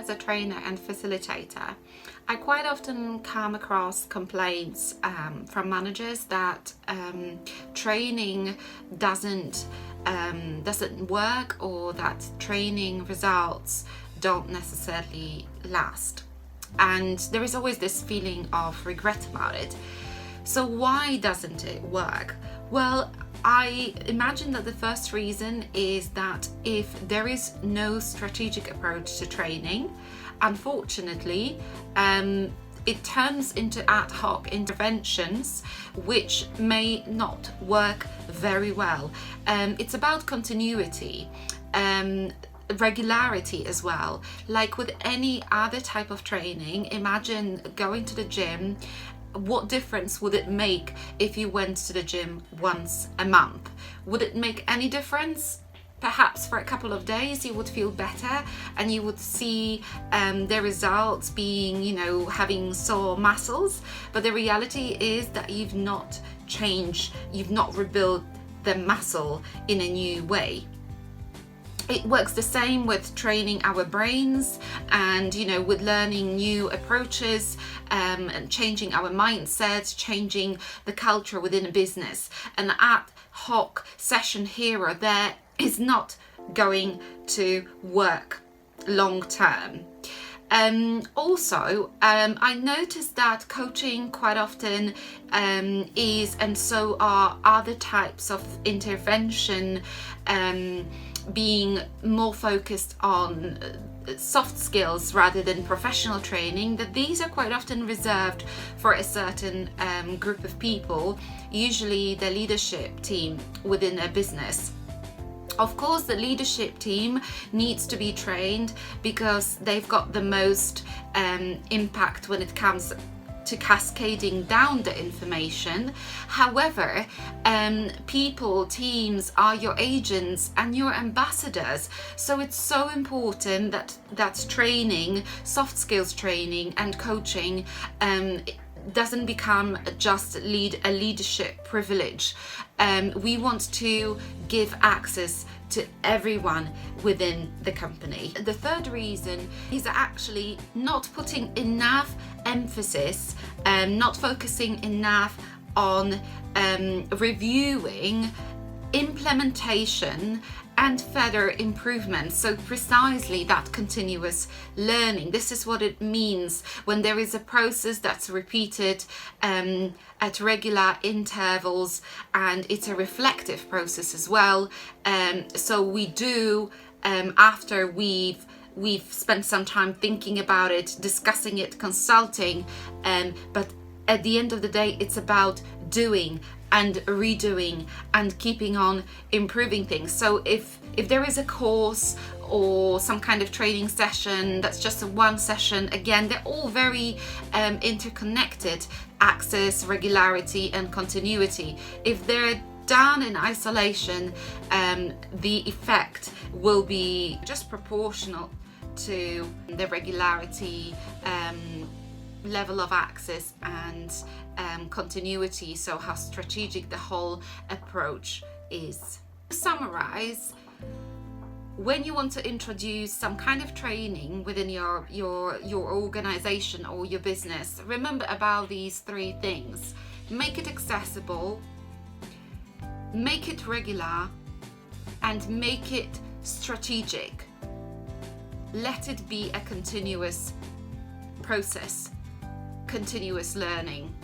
as a trainer and facilitator, I quite often come across complaints from managers that training doesn't work, or that training results don't necessarily last. And there is always this feeling of regret about it. So why doesn't it work? Well, I imagine that the first reason is that if there is no strategic approach to training, unfortunately, it turns into ad hoc interventions which may not work very well. It's about continuity, regularity as well. Like with any other type of training, imagine going to the gym. What difference would it make if you went to the gym once a month? Would it make any difference? Perhaps for a couple of days you would feel better and you would see the results being, having sore muscles, but the reality is that you've not changed, you've not rebuilt the muscle in a new way. It works the same with training our brains and, with learning new approaches and changing our mindset, changing the culture within a business. An ad hoc session here or there is not going to work long term. Also, I noticed that coaching quite often is, and so are other types of intervention, being more focused on soft skills rather than professional training, that these are quite often reserved for a certain group of people, usually the leadership team within a business. Of course, the leadership team needs to be trained because they've got the most impact when it comes to cascading down the information. However, people, teams are your agents and your ambassadors. So it's so important that training, soft skills training and coaching doesn't become just a leadership privilege. We want to give access to everyone within the company. The third reason is actually not putting enough emphasis, not focusing enough on reviewing implementation and further improvements. So precisely that continuous learning. This is what it means when there is a process that's repeated at regular intervals, and it's a reflective process as well. So we do, after we've spent some time thinking about it, discussing it, consulting, but at the end of the day, it's about doing and redoing and keeping on improving things. So if there is a course or some kind of training session that's just a one session, again, they're all very interconnected: access, regularity and continuity. If they're done in isolation, the effect will be just proportional to the regularity, level of access and continuity, so how strategic the whole approach is. To summarize, when you want to introduce some kind of training within your organization or your business, remember about these three things: make it accessible, make it regular, and make it strategic. Let it be a continuous process, continuous learning.